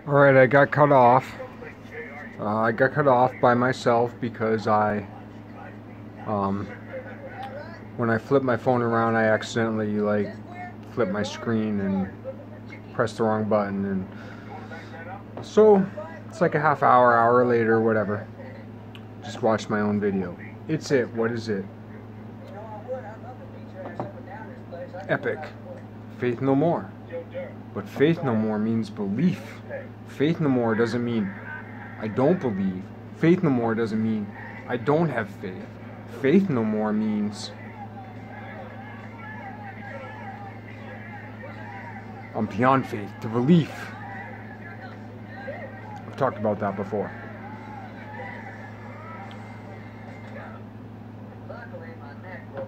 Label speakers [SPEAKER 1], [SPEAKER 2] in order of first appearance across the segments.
[SPEAKER 1] Alright, I got cut off. I got cut off by myself because when I flipped my phone around, I accidentally, flipped my screen and pressed the wrong button. And so, it's like a half hour, hour later, whatever. Just watched my own video. It's it. What is it? Epic. Faith no more. But faith no more means belief. Faith no more doesn't mean I don't believe. Faith no more doesn't mean I don't have faith. Faith no more means I'm beyond faith to belief. I've talked about that before.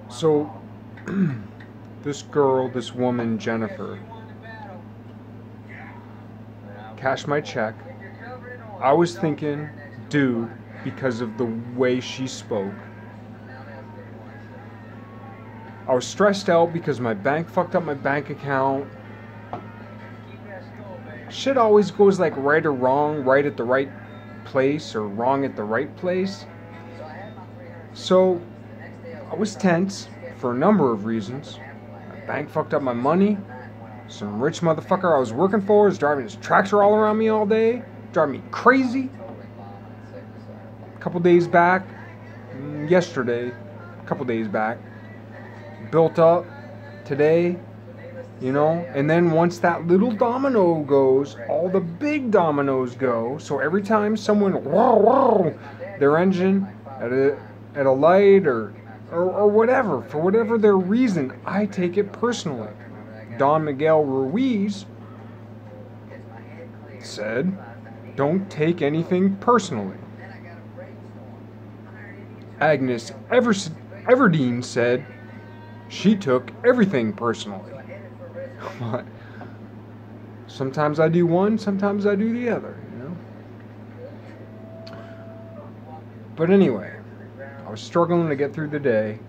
[SPEAKER 1] So, this woman, Jennifer, cashed my check. I was thinking, dude, because of the way she spoke. I was stressed out because my bank fucked up my bank account. Shit always goes like right or wrong, right at the right place or wrong at the right place. So, I was tense for a number of reasons. My bank fucked up my money. Some rich motherfucker I was working for is driving his tractor all around me all day, driving me crazy. A couple days back, a couple days back, built up today, and then once that little domino goes, all the big dominoes go. So every time someone, their engine at a light or whatever, for whatever their reason, I take it personally. Don Miguel Ruiz said, don't take anything personally. Agnes Everdeen said she took everything personally. But sometimes I do one, sometimes I do the other, But anyway, I was struggling to get through the day.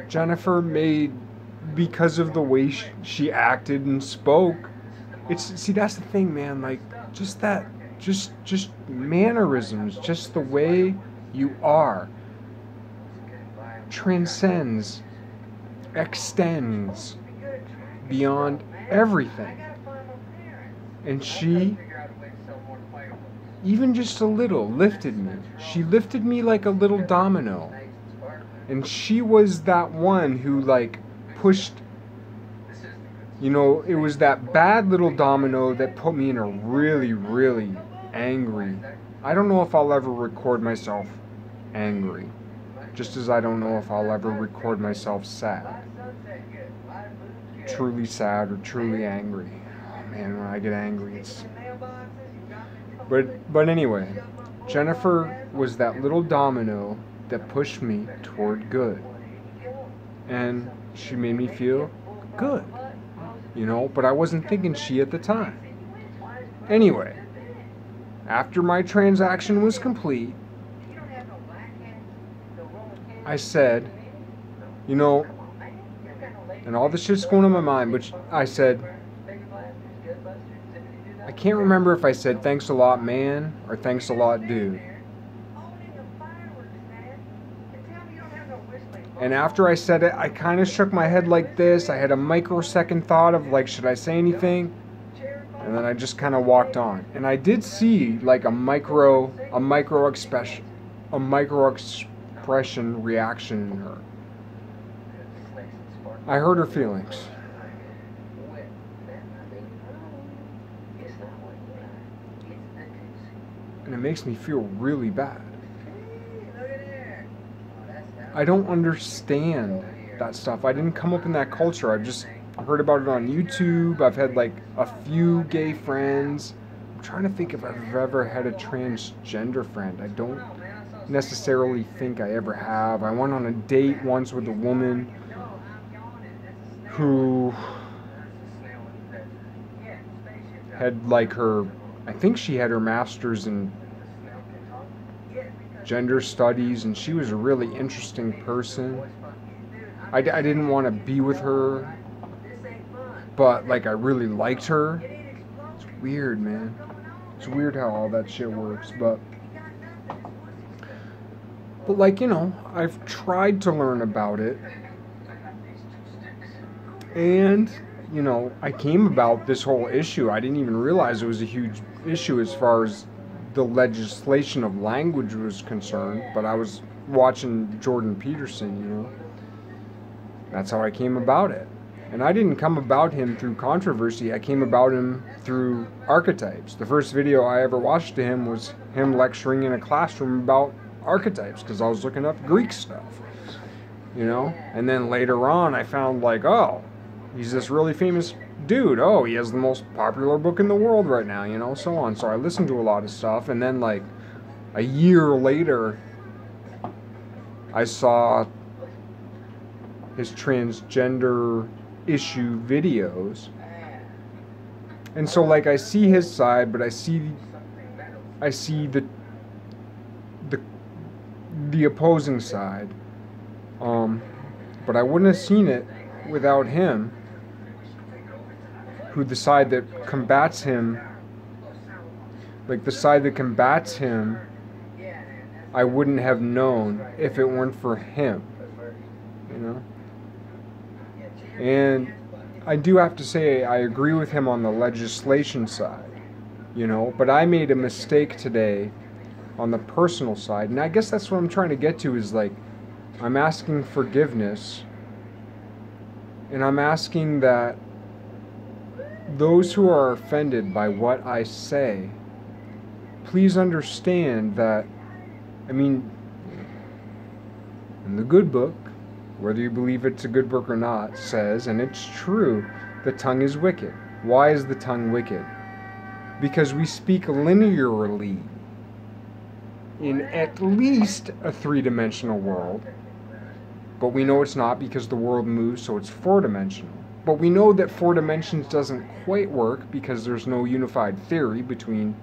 [SPEAKER 1] Jennifer made, because of the way she acted and spoke, see, that's the thing, man, just mannerisms, just the way you are, transcends, extends beyond everything. And she, even just a little, lifted me. She lifted me like a little domino. And she was that one who, pushed, it was that bad little domino that put me in a really, really angry. I don't know if I'll ever record myself angry. Just as I don't know if I'll ever record myself sad. Truly sad or truly angry. Oh man, when I get angry, it's... But anyway, Jennifer was that little domino that pushed me toward good. And she made me feel good. But I wasn't thinking she at the time. Anyway, after my transaction was complete, I said, and all this shit's going on in my mind, but I said, I can't remember if I said thanks a lot, man, or thanks a lot, dude. And after I said it, I kind of shook my head like this. I had a microsecond thought of, should I say anything? And then I just kind of walked on. And I did see, a micro expression reaction in her. I hurt her feelings. And it makes me feel really bad. I don't understand that stuff. I didn't come up in that culture. I've just heard about it on YouTube. I've had a few gay friends. I'm trying to think if I've ever had a transgender friend. I don't necessarily think I ever have. I went on a date once with a woman who had I think she had her master's in gender studies, and she was a really interesting person. I didn't want to be with her, but I really liked her. Weird, man. It's weird how all that shit works, but like, you know, I've tried to learn about it, and, you know, I came about this whole issue. I didn't even realize it was a huge issue as far as the legislation of language was concerned, but I was watching Jordan Peterson, you know. That's how I came about it. And I didn't come about him through controversy. I came about him through archetypes. The first video I ever watched to him was him lecturing in a classroom about archetypes, because I was looking up Greek stuff, you know. And then later on I found, like, oh, he's this really famous dude. Oh, he has the most popular book in the world right now, you know, so on. So I listened to a lot of stuff, and then, like, a year later, I saw his transgender issue videos. And so, like, I see his side, but I see the opposing side. But I wouldn't have seen it without him, who the side that combats him, like the side that combats him, I wouldn't have known if it weren't for him, you know? And I do have to say, I agree with him on the legislation side, you know, but I made a mistake today on the personal side, and I guess that's what I'm trying to get to, is like, I'm asking forgiveness, and I'm asking that those who are offended by what I say, please understand that, I mean, in the good book, whether you believe it's a good book or not, says, and it's true, the tongue is wicked. Why is the tongue wicked? Because we speak linearly in at least a three-dimensional world, but we know it's not because the world moves, so it's four-dimensional. But we know that 4 dimensions doesn't quite work because there's no unified theory between,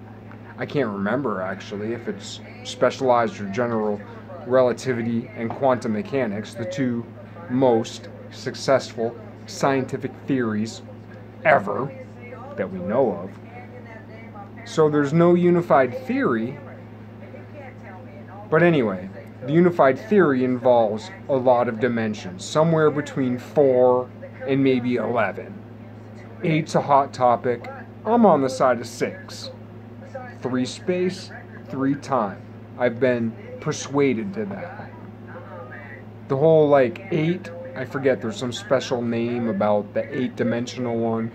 [SPEAKER 1] I can't remember actually if it's specialized or general relativity and quantum mechanics, the two most successful scientific theories ever that we know of. So there's no unified theory. But anyway, the unified theory involves a lot of dimensions, somewhere between 4 and maybe 11. 8's a hot topic. I'm on the side of 6. 3 space, 3 time. I've been persuaded to that. The whole, like, 8, I forget, there's some special name about the 8-dimensional one.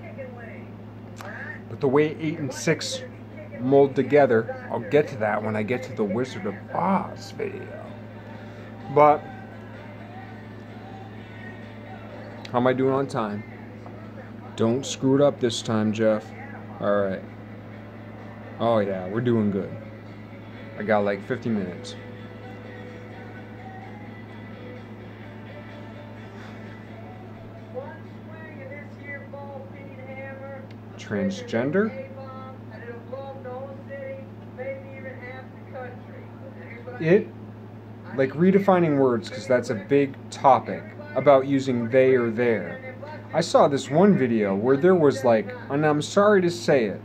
[SPEAKER 1] But the way 8 and 6 mold together, I'll get to that when I get to the Wizard of Oz video. But how am I doing on time? Don't screw it up this time, Jeff. Alright. Oh yeah, we're doing good. I got like 50 minutes. Transgender? Like redefining words, because that's a big topic about using they or their. I saw this one video where there was like, and I'm sorry to say it,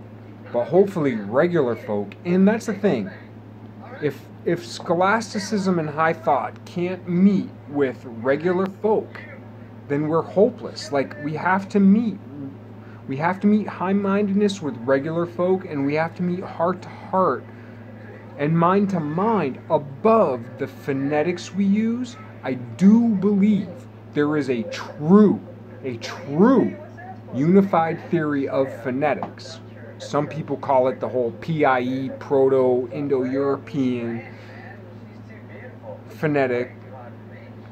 [SPEAKER 1] but hopefully regular folk, and that's the thing, if scholasticism and high thought can't meet with regular folk, then we're hopeless. Like, we have to meet high-mindedness with regular folk, and we have to meet heart to heart and mind to mind above the phonetics we use. I do believe there is a true unified theory of phonetics. Some people call it the whole PIE, Proto-Indo-European phonetic,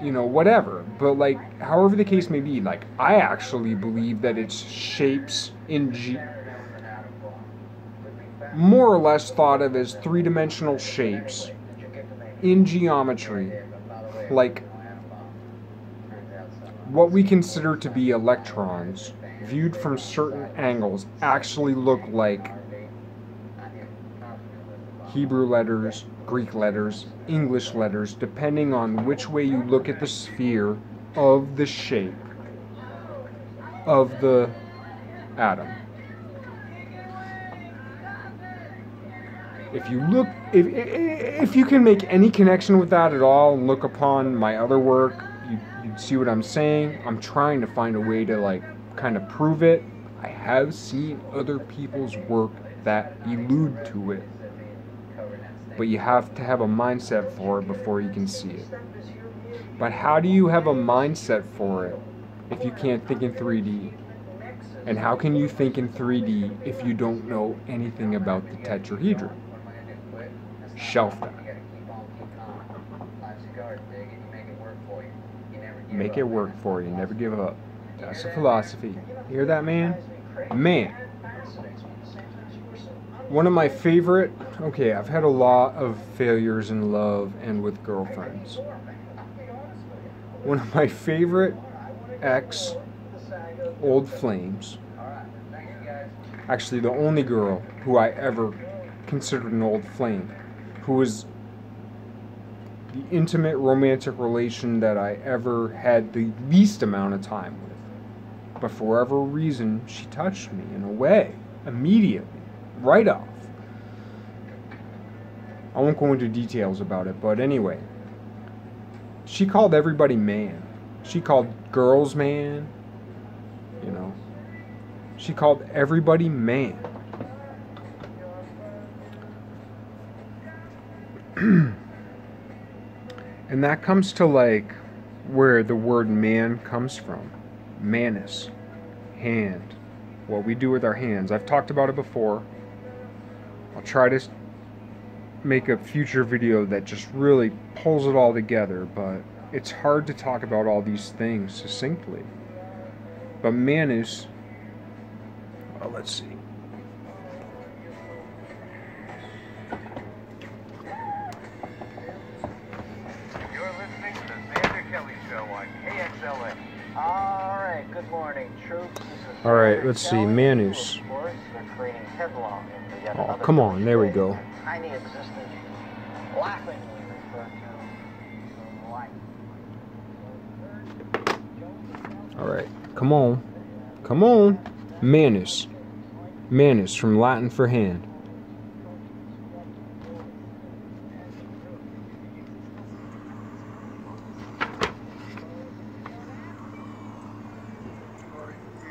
[SPEAKER 1] you know, whatever. But, like, however the case may be, like, I actually believe that it's shapes in more or less thought of as three-dimensional shapes in geometry, like what we consider to be electrons, viewed from certain angles, actually look like Hebrew letters, Greek letters, English letters, depending on which way you look at the sphere of the shape of the atom. If you look, if you can make any connection with that at all, and look upon my other work, you'd see what I'm saying. I'm trying to find a way to like kind of prove it. I have seen other people's work that allude to it, but you have to have a mindset for it before you can see it. But how do you have a mindset for it if you can't think in 3D? And how can you think in 3D if you don't know anything about the tetrahedron? Shelf that. Make it work for you. Never give up. That's the philosophy. Hear that, man? Man. One of my favorite... Okay, I've had a lot of failures in love and with girlfriends. One of my favorite old flames, actually the only girl who I ever considered an old flame, who was the intimate romantic relation that I ever had the least amount of time with. But for whatever reason, she touched me in a way, immediately, right off. I won't go into details about it, but anyway. She called everybody man. She called girls man. You know. She called everybody man. And that comes to like where the word man comes from. Manus. Hand. What we do with our hands. I've talked about it before. I'll try to make a future video that just really pulls it all together, but it's hard to talk about all these things succinctly. But Manus, well, let's see.
[SPEAKER 2] You're listening to the Xander Kelly Show on KXLA. All right, good morning, troops.
[SPEAKER 1] All right, let's see, Manus. Oh, come on, there we go.
[SPEAKER 2] Tiny existence, laughingly referred to life.
[SPEAKER 1] All right, come on. Come on. Manus. Manus, from Latin for hand.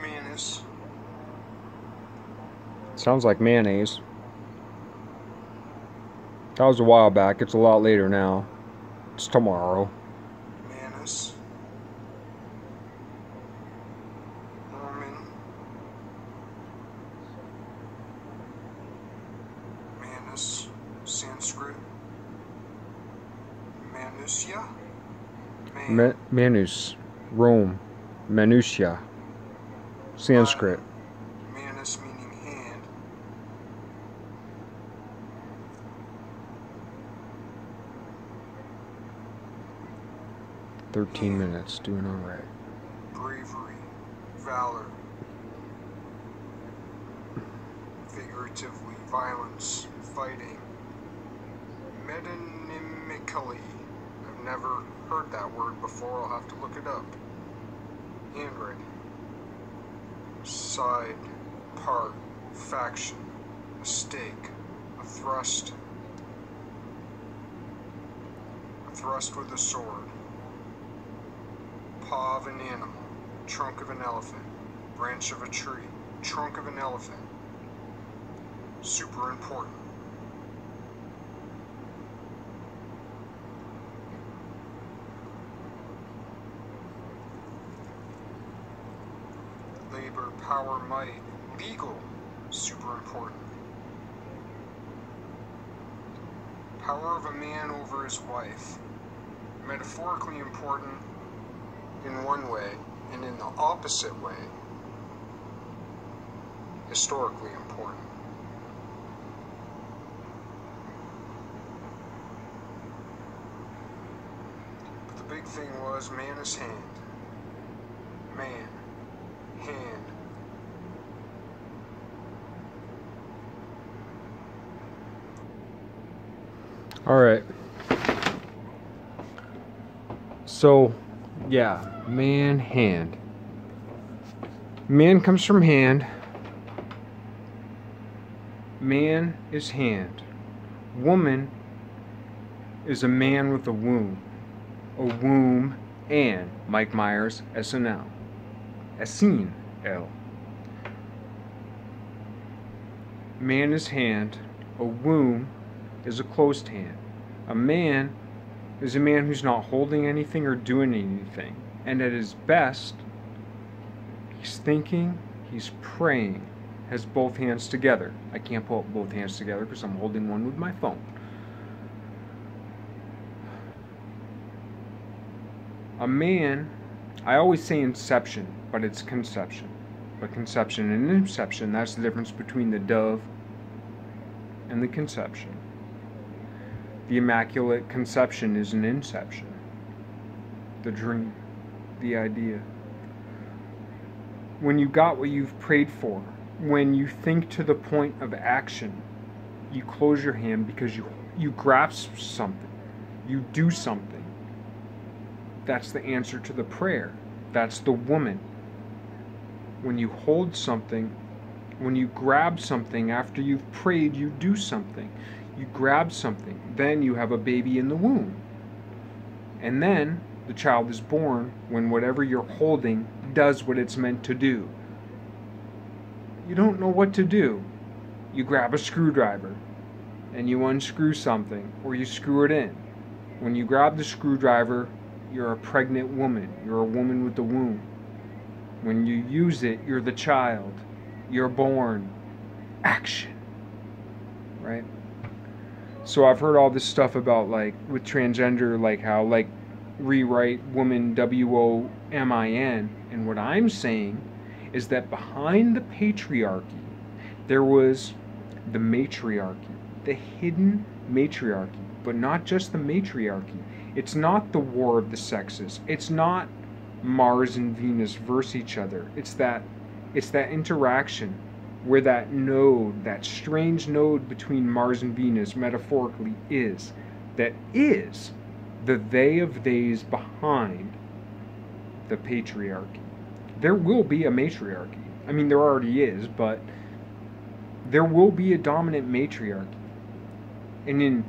[SPEAKER 1] Manus. Sounds like mayonnaise. That was a while back. It's a lot later now. It's tomorrow. Manus. Norman. Manus. Sanskrit. Manusia. Manus. Rome. Manusia. Sanskrit. Manus meaning hand. 13 minutes, doing all right. Bravery, valor, figuratively, violence, fighting, metonymically. I've never heard that word before, I'll have to look it up. Handwriting, side, part, faction, mistake, a thrust with a sword. Paw of an animal, trunk of an elephant, branch of a tree, trunk of an elephant. Super important. Labor, power, might, legal, super important. Power of a man over his wife, metaphorically important in one way, and in the opposite way, historically important. But the big thing was man is hand. Man. Hand. Alright. So, yeah, man, hand. Man comes from hand. Man is hand. Woman is a man with a womb. A womb and Mike Myers, SNL. Essene, L. Man is hand. A womb is a closed hand. A man is a man who's not holding anything or doing anything. And at his best, he's thinking, he's praying, has both hands together. I can't put both hands together because I'm holding one with my phone. A man, I always say inception, but it's conception. But conception and inception, that's the difference between the dove and the conception. The Immaculate Conception is an inception. The dream, the idea. When you got what you've prayed for, when you think to the point of action, you close your hand because you grasp something, you do something. That's the answer to the prayer. That's the woman. When you hold something, when you grab something after you've prayed, you do something. You grab something. Then you have a baby in the womb. And then the child is born when whatever you're holding does what it's meant to do. You don't know what to do. You grab a screwdriver and you unscrew something, or you screw it in. When you grab the screwdriver, you're a pregnant woman. You're a woman with a womb. When you use it, you're the child. You're born. Action. Right? So I've heard all this stuff about, like, with transgender, like how, like, rewrite woman WOMIN. And what I'm saying is that behind the patriarchy, there was the matriarchy. The hidden matriarchy. But not just the matriarchy. It's not the war of the sexes. It's not Mars and Venus versus each other. It's that interaction where that node, that strange node between Mars and Venus metaphorically is the they of theys behind the patriarchy. There will be a matriarchy. I mean, there already is, but there will be a dominant matriarchy. And in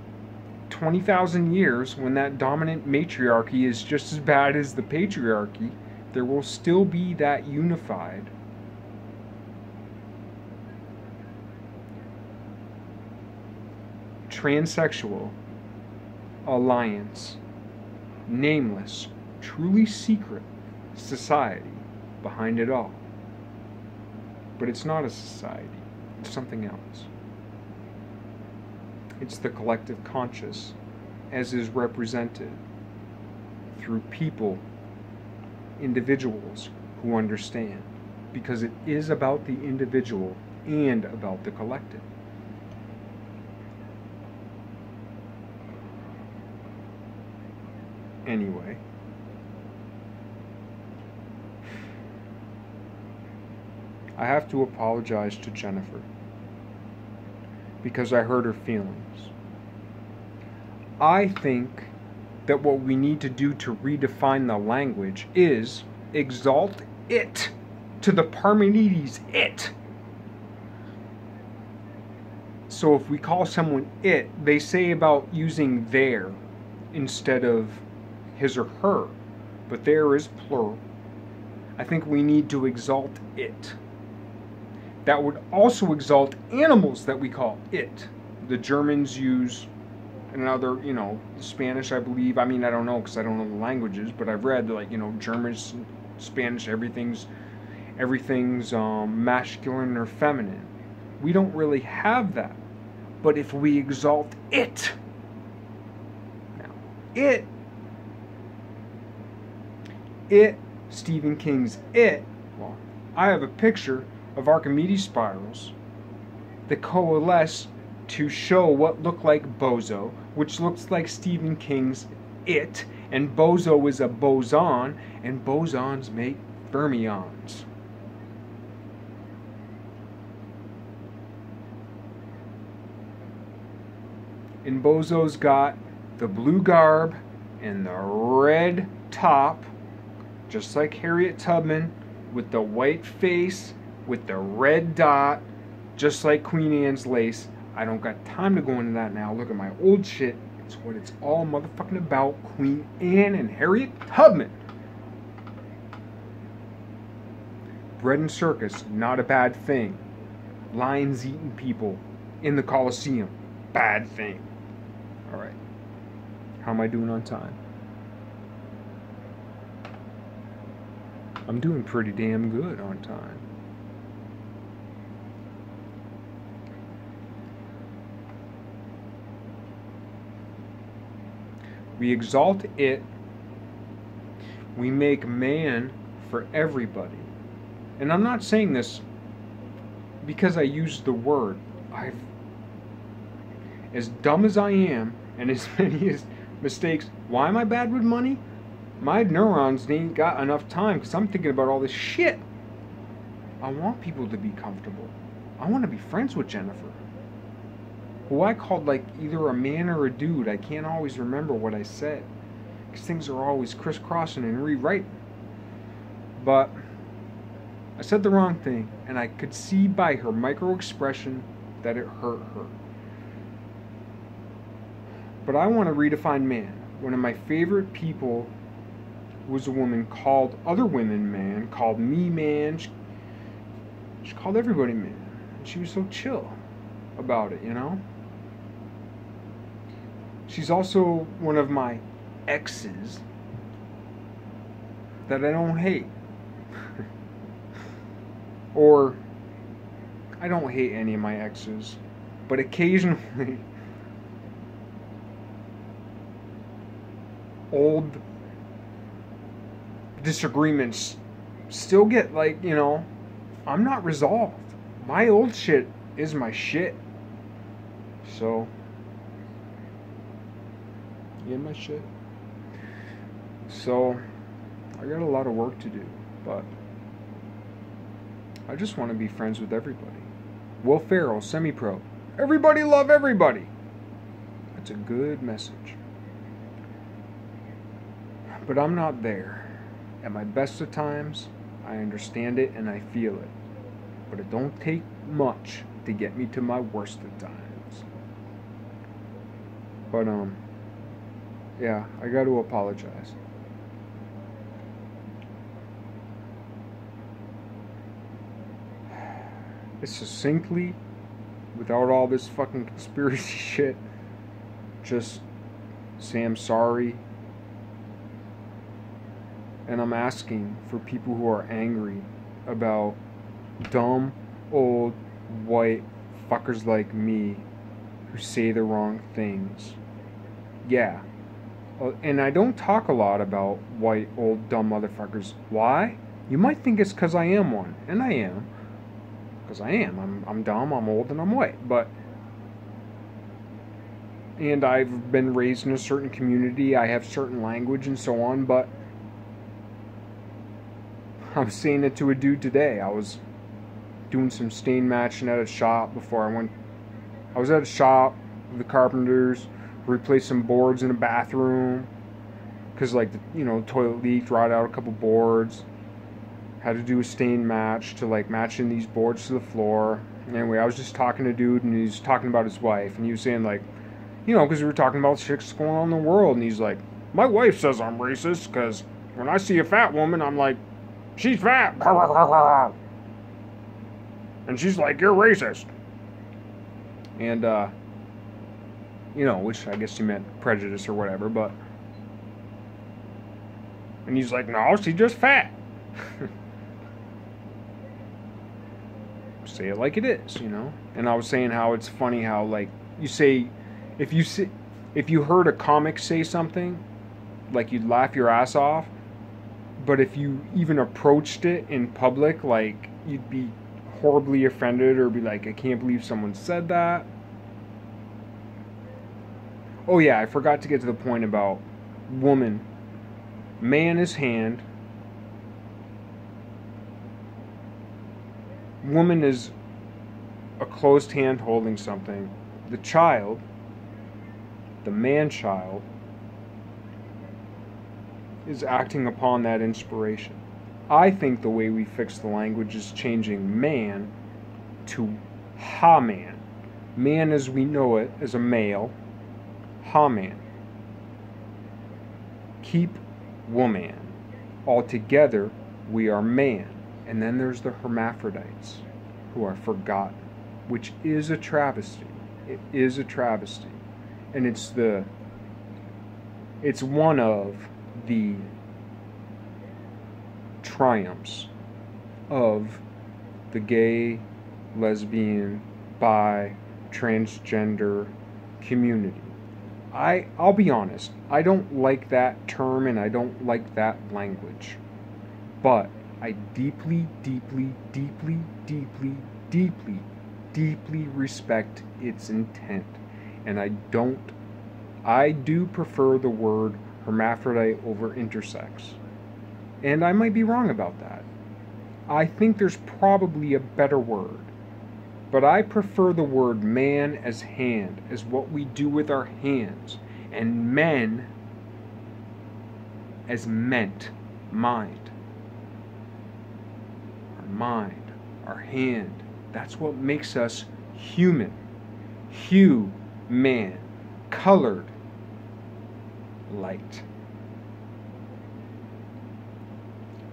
[SPEAKER 1] 20,000 years, when that dominant matriarchy is just as bad as the patriarchy, there will still be that unified transsexual alliance, nameless, truly secret society behind it all. But it's not a society, it's something else. It's the collective conscious as is represented through people, individuals who understand. Because it is about the individual and about the collective. Anyway. I have to apologize to Jennifer. Because I hurt her feelings. I think that what we need to do to redefine the language is exalt it to the Parmenides it. So if we call someone it, they say about using their instead of his or her, but there is plural. I think we need to exalt it. That would also exalt animals that we call it. The Germans use another, Spanish, I believe. I mean, I don't know because I don't know the languages, but I've read, like, German, Spanish, everything's masculine or feminine. We don't really have that. But if we exalt it, now, Stephen King's It, well, I have a picture of Archimedes spirals that coalesce to show what look like bozo, which looks like Stephen King's It, and bozo is a boson, and bosons make fermions. And bozo's got the blue garb and the red top, just like Harriet Tubman, with the white face with the red dot, just like Queen Anne's lace. I don't got time to go into that now. Look at my old shit. It's what it's all motherfucking about. Queen Anne and Harriet Tubman. Bread and circus, not a bad thing. Lions eating people in the Colosseum, bad thing. Alright. How am I doing on time? I'm doing pretty damn good on time. We exalt it. We make man for everybody. And I'm not saying this because I use the word. As dumb as I am, and as many mistakes, why am I bad with money? My neurons ain't got enough time because I'm thinking about all this shit. I want people to be comfortable. I want to be friends with Jennifer, who I called like either a man or a dude. I can't always remember what I said because things are always crisscrossing and rewriting. But I said the wrong thing, and I could see by her micro expression that it hurt her. But I want to redefine man. One of my favorite people was a woman called other women man, called me man. She called everybody man. And she was so chill about it, you know? She's also one of my exes that I don't hate. Or, I don't hate any of my exes, but occasionally old disagreements still get like, you know, I'm not resolved. My old shit is my shit. So, yeah, my shit. So, I got a lot of work to do, but I just want to be friends with everybody. Will Ferrell, semi-pro. Everybody love everybody. That's a good message. But I'm not there. At my best of times, I understand it and I feel it. But it don't take much to get me to my worst of times. But, yeah, I got to apologize. It's succinctly, without all this fucking conspiracy shit, just say I'm sorry. And I'm asking for people who are angry about dumb, old, white fuckers like me who say the wrong things. Yeah. And I don't talk a lot about white, old, dumb motherfuckers. Why? You might think it's because I am one. And I am. Because I am. I'm dumb, I'm old, and I'm white. But... And I've been raised in a certain community. I have certain language and so on, but... I was saying it to a dude today. I was doing some stain matching at a shop before I went. I was at a shop with the carpenters, replaced some boards in a bathroom because, like, the toilet leaked, rotted out a couple boards. Had to do a stain match to like matching these boards to the floor. Anyway, I was just talking to a dude, and he's talking about his wife, and he was saying like, because we were talking about shit's going on in the world, and he's like, my wife says I'm racist because when I see a fat woman, I'm like, she's fat. And she's like, you're racist. And, which I guess he meant prejudice or whatever, but... And he's like, no, she's just fat. Say it like it is, And I was saying how it's funny how, like, you say... If you heard a comic say something, like, you'd laugh your ass off. But if you even approached it in public, like, you'd be horribly offended or be like, I can't believe someone said that. Oh yeah, I forgot to get to the point about woman. Man is hand. Woman is a closed hand holding something. The child, the man-child, is acting upon that inspiration. I think the way we fix the language is changing man to ha-man. man as we know it as a male, ha-man. Keep woman. Altogether, we are man. And then there's the hermaphrodites, who are forgotten, which is a travesty. It is a travesty. And it's one of the triumphs of the gay, lesbian, bi, transgender community. I'll be honest, I don't like that term and I don't like that language. But I deeply, deeply, deeply, deeply, deeply, deeply respect its intent. And I do prefer the word hermaphrodite over intersex. And I might be wrong about that. I think there's probably a better word. But I prefer the word man as hand, as what we do with our hands. And men as ment, mind. Our mind, our hand. That's what makes us human. Hue, man. Colored, light.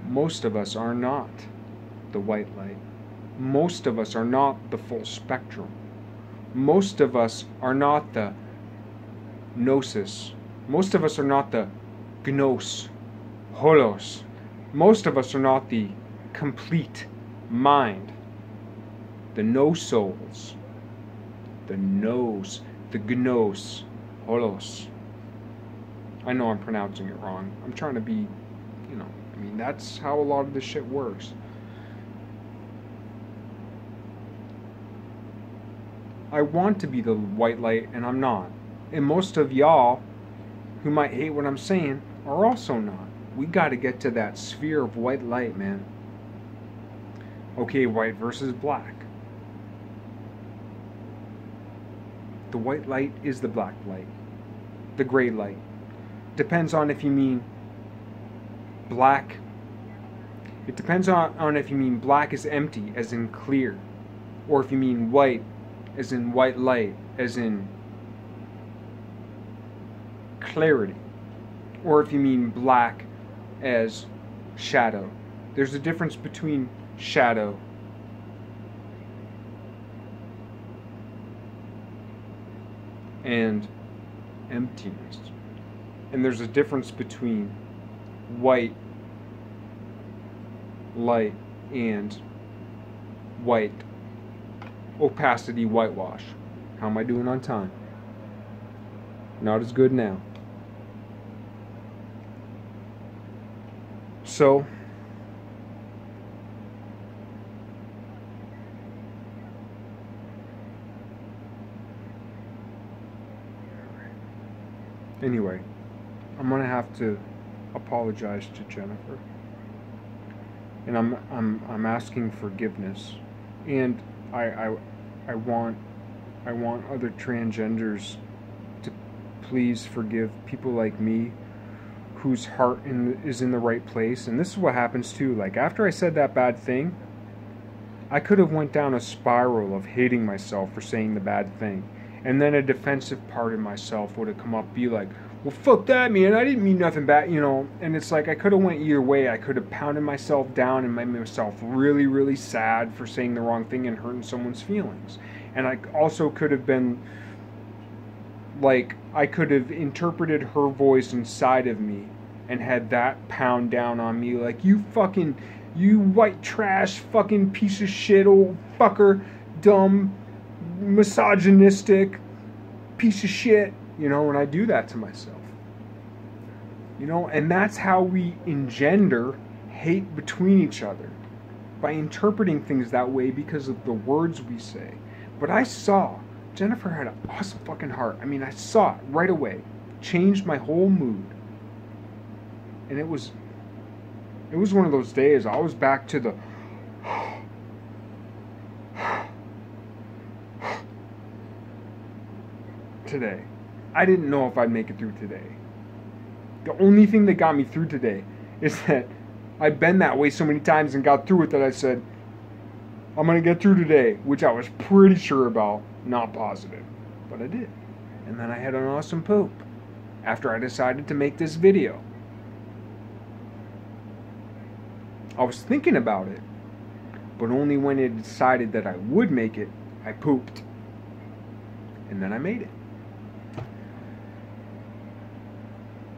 [SPEAKER 1] Most of us are not the white light. Most of us are not the full spectrum. Most of us are not the gnosis. Most of us are not the gnos, holos. Most of us are not the complete mind. The no souls. The nos, the gnos, holos. I know I'm pronouncing it wrong. I'm trying to be, that's how a lot of this shit works. I want to be the white light, and I'm not. And most of y'all who might hate what I'm saying are also not. We got to get to that sphere of white light, man. Okay, white versus black. The white light is the black light. The gray light. Depends on if you mean black. It depends on if you mean black is empty, as in clear. Or if you mean white, as in white light, as in clarity. Or if you mean black as shadow. There's a difference between shadow and emptiness. And there's a difference between white light and white opacity whitewash. How am I doing on time? Not as good now. So, anyway, I'm gonna have to apologize to Jennifer, and I'm asking forgiveness, and I want other transgenders to please forgive people like me whose heart is in the right place. And this is what happens too. Like, after I said that bad thing, I could have went down a spiral of hating myself for saying the bad thing, and then a defensive part of myself would have come up, be like, well, fuck that, man, I didn't mean nothing bad, and it's like I could have went either way. I could have pounded myself down and made myself really, really sad for saying the wrong thing and hurting someone's feelings. And I also could have been like, I could have interpreted her voice inside of me and had that pound down on me like, you white trash fucking piece of shit, old fucker, dumb, misogynistic piece of shit, and I do that to myself. And that's how we engender hate between each other, by interpreting things that way because of the words we say. But I saw Jennifer had an awesome fucking heart. I mean, I saw it right away. Changed my whole mood. And it was one of those days. I was back to the today. I didn't know if I'd make it through today. The only thing that got me through today is that I've been that way so many times and got through it that I said, I'm going to get through today, which I was pretty sure about. not positive, but I did. And then I had an awesome poop after I decided to make this video. I was thinking about it, but only when I decided that I would make it, I pooped. And then I made it.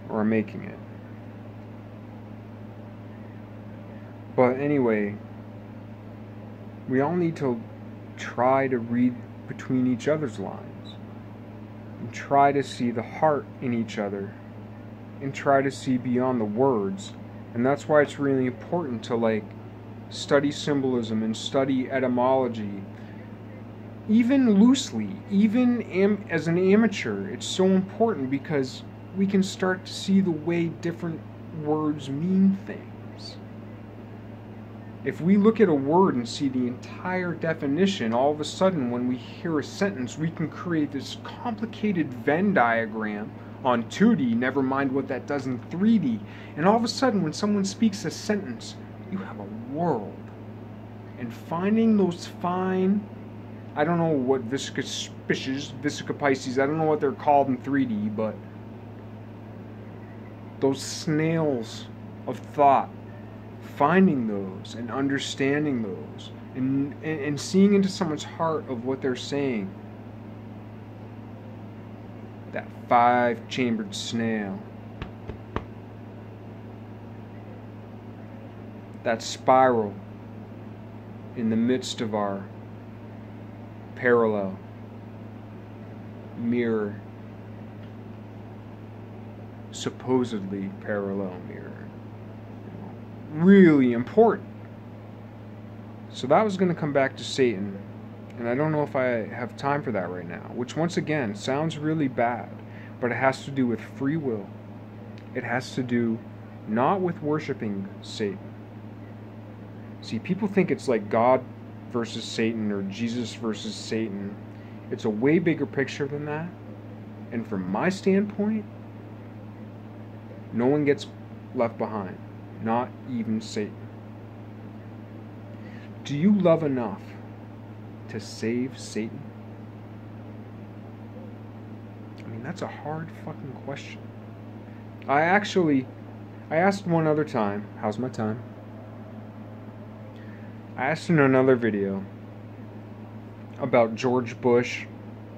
[SPEAKER 1] Or I'm making it. But anyway, we all need to try to read between each other's lines. And try to see the heart in each other. And try to see beyond the words. And that's why it's really important to study symbolism and study etymology. Even loosely, even as an amateur, it's so important because we can start to see the way different words mean things. If we look at a word and see the entire definition, all of a sudden when we hear a sentence, we can create this complicated Venn diagram on 2D, never mind what that does in 3D. And all of a sudden when someone speaks a sentence, you have a world. And finding those fine, I don't know what Vesica Pisces, I don't know what they're called in 3D, but those snails of thought, finding those and understanding those and seeing into someone's heart of what they're saying. That 5-chambered snail. That spiral in the midst of our parallel mirror. Supposedly parallel mirror. Really important. So that was going to come back to Satan. And I don't know if I have time for that right now, which once again sounds really bad, but it has to do with free will. It has to do not with worshiping Satan. See, people think it's like God versus Satan or Jesus versus Satan. It's a way bigger picture than that. And from my standpoint, no one gets left behind, not even Satan. Do you love enough to save Satan? I mean, that's a hard fucking question. I asked one other time, how's my time? I asked in another video about George Bush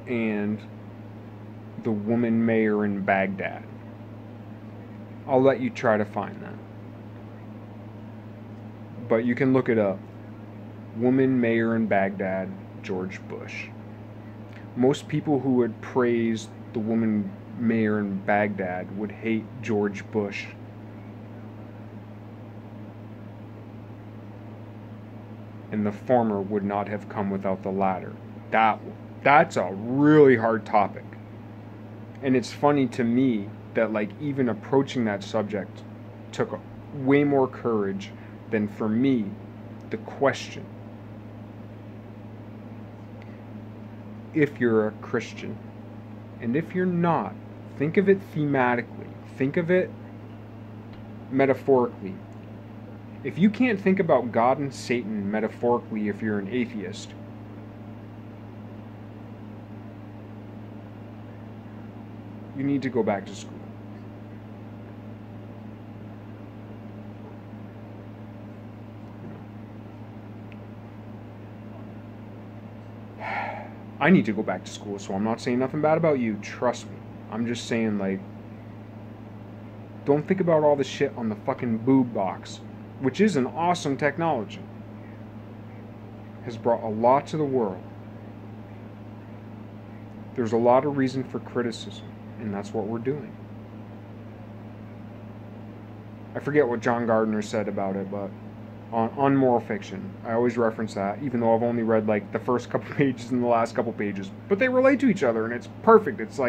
[SPEAKER 1] and the woman mayor in Baghdad. I'll let you try to find that. But you can look it up. Woman mayor in Baghdad, George Bush. Most people who would praise the woman mayor in Baghdad would hate George Bush. And the former would not have come without the latter. That's a really hard topic. And it's funny to me that even approaching that subject took way more courage than for me the question. If you're a Christian, and if you're not, think of it thematically, think of it metaphorically. If you can't think about God and Satan metaphorically if you're an atheist, you need to go back to school. I need to go back to school, so I'm not saying nothing bad about you, trust me. I'm just saying, don't think about all the shit on the fucking boob box, which is an awesome technology. Has brought a lot to the world. There's a lot of reason for criticism, and that's what we're doing. I forget what John Gardner said about it, but on moral fiction, I always reference that, even though I've only read the first couple pages and the last couple pages. But they relate to each other, and it's perfect. It's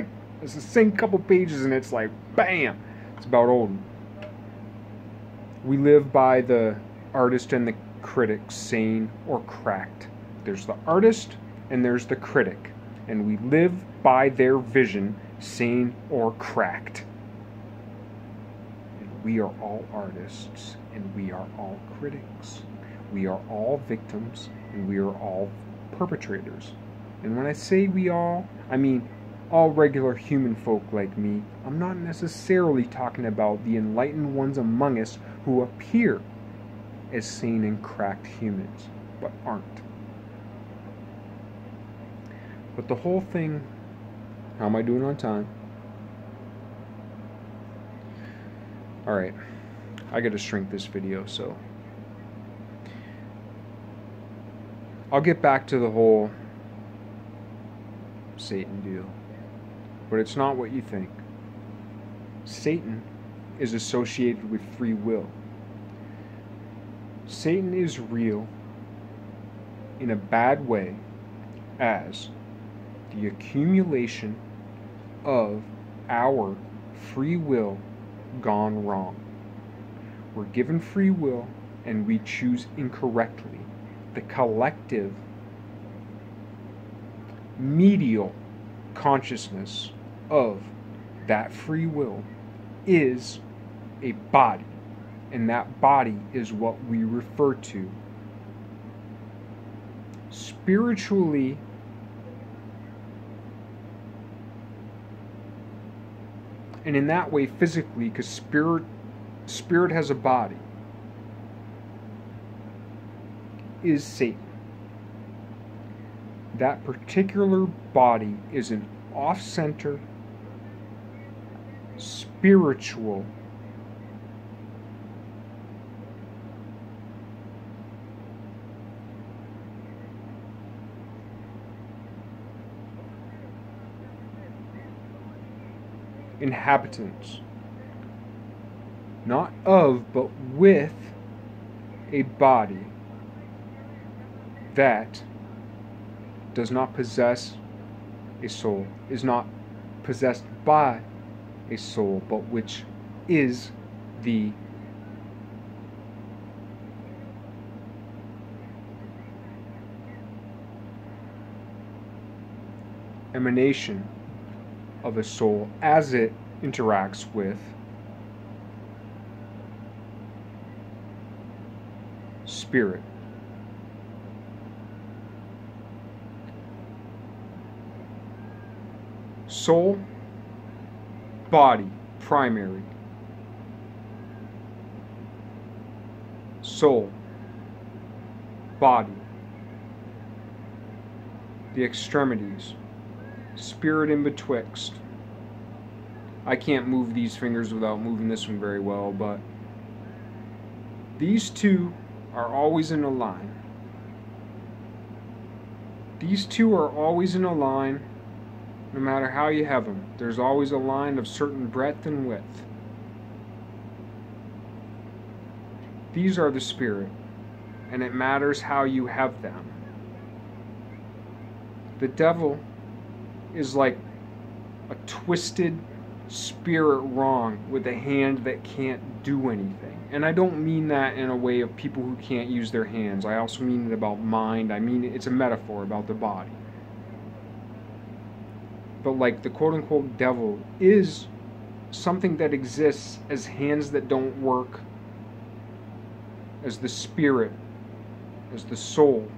[SPEAKER 1] it's the same couple pages, and it's bam! It's about old. We live by the artist and the critic, sane or cracked. There's the artist, and there's the critic. And we live by their vision, sane or cracked. And we are all artists. And we are all critics. We are all victims, and we are all perpetrators. And when I say we all, I mean all regular human folk like me. I'm not necessarily talking about the enlightened ones among us who appear as sane and cracked humans, but aren't. But the whole thing, how am I doing on time? Alright, I gotta shrink this video, so I'll get back to the whole Satan deal. But it's not what you think. Satan is associated with free will. Satan is real in a bad way as the accumulation of our free will gone wrong. We're given free will and we choose incorrectly. The collective medial consciousness of that free will is a body, and that body is what we refer to spiritually and in that way physically, because spirit has a body, is Satan. That particular body is an off-center spiritual inhabitants, not of, but with a body that does not possess a soul, is not possessed by a soul, but which is the emanation of a soul as it interacts with spirit. Soul, body, primary. Soul, body, the extremities, spirit in betwixt. I can't move these fingers without moving this one very well, but these two are always in a line. These two are always in a line. No matter how you have them, there's always a line of certain breadth and width. These are the spirit, and it matters how you have them. The devil is like a twisted spirit wrong with a hand that can't do anything. And I don't mean that in a way of people who can't use their hands. I also mean it about mind. I mean it's a metaphor about the body. But like the quote-unquote devil is something that exists as hands that don't work, as the spirit, as the soul,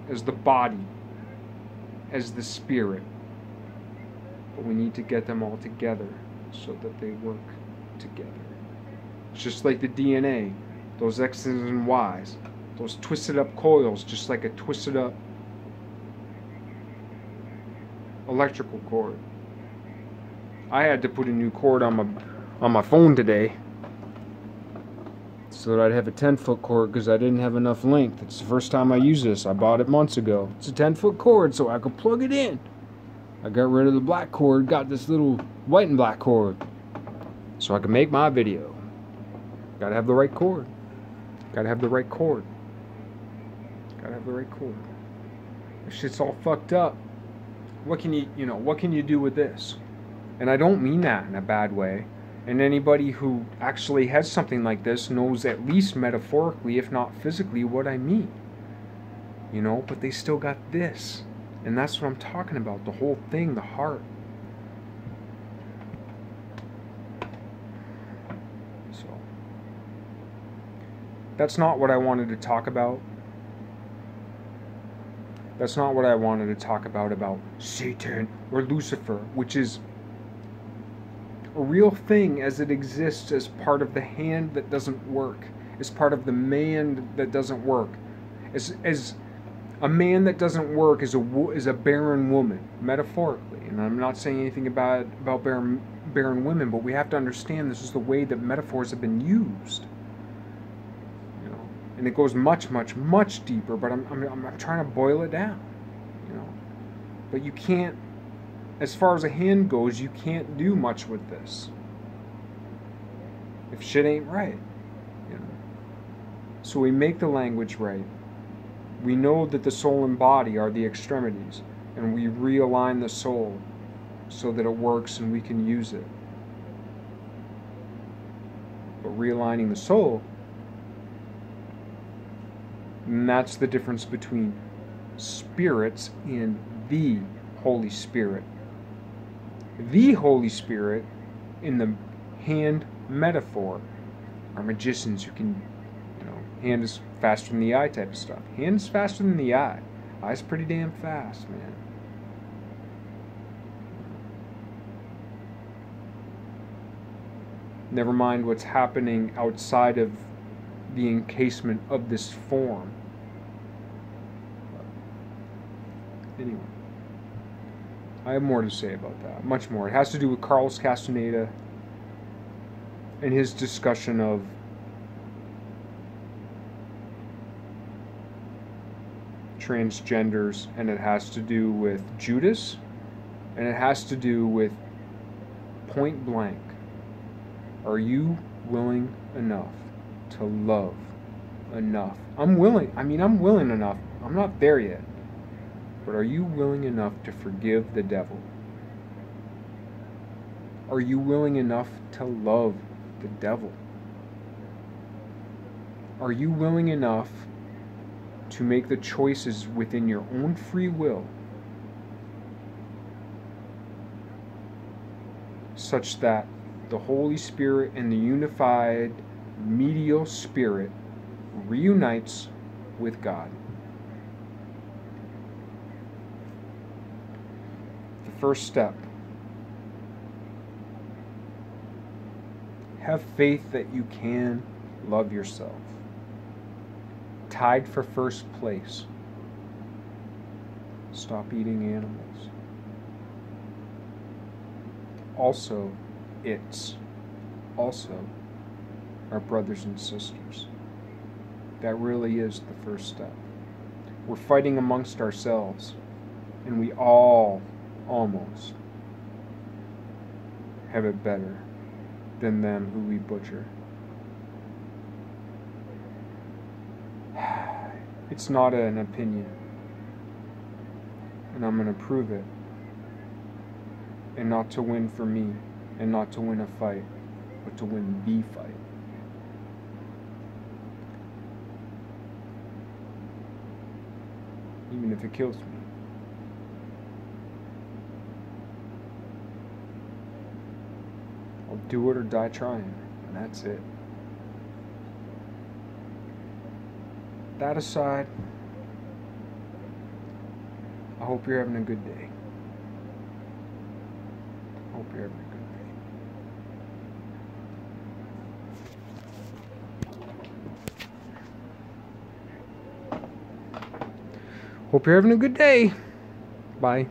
[SPEAKER 1] as the body, as the spirit. But we need to get them all together so that they work together. It's just like the DNA, those X's and Y's, those twisted up coils, just like a twisted up electrical cord. I had to put a new cord on my phone today so that I'd have a 10-foot cord because I didn't have enough length. It's the first time I use this. I bought it months ago. It's a 10-foot cord so I could plug it in. I got rid of the black cord, got this little white and black cord so I could make my video. Gotta have the right cord. Gotta have the right cord. Gotta have the right cord. If shit's all fucked up, what can you do with this? And I don't mean that in a bad way. And anybody who actually has something like this knows at least metaphorically, if not physically, what I mean. You know, but they still got this. And that's what I'm talking about, the whole thing, the heart. So, that's not what I wanted to talk about. That's not what I wanted to talk about Satan or Lucifer, which is a real thing as it exists as part of the hand that doesn't work, as part of the man that doesn't work. As a man that doesn't work is a barren woman, metaphorically. And I'm not saying anything about barren women, but we have to understand this is the way that metaphors have been used. You know, and it goes much, much, much deeper. But I'm trying to boil it down. You know, but you can't. As far as a hand goes, you can't do much with this if shit ain't right. You know, so we make the language right. We know that the soul and body are the extremities, and we realign the soul so that it works and we can use it. But realigning the soul, and that's the difference between spirits and the Holy Spirit. The Holy Spirit, in the hand metaphor, are magicians who can, you know, hand is faster than the eye type of stuff. Hand is faster than the eye. Eye's pretty damn fast, man. Never mind what's happening outside of the encasement of this form. Anyway, I have more to say about that. Much more. It has to do with Carlos Castaneda and his discussion of transgenders, and it has to do with Judas, and it has to do with point blank. Are you willing enough to love enough? I'm willing enough. I'm not there yet. But are you willing enough to forgive the devil? Are you willing enough to love the devil? Are you willing enough to make the choices within your own free will such that the Holy Spirit and the unified medial spirit reunites with God? The first step. Have faith that you can love yourself. Tied for first place. Stop eating animals. Also, our brothers and sisters. That really is the first step. We're fighting amongst ourselves, and we all almost have it better than them who we butcher. It's not an opinion, and I'm going to prove it. And not to win for me, and not to win a fight, but to win the fight. Even if it kills me. I'll do it or die trying, and that's it. That aside, I hope you're having a good day. Hope you're having a good day. Hope you're having a good day. Bye.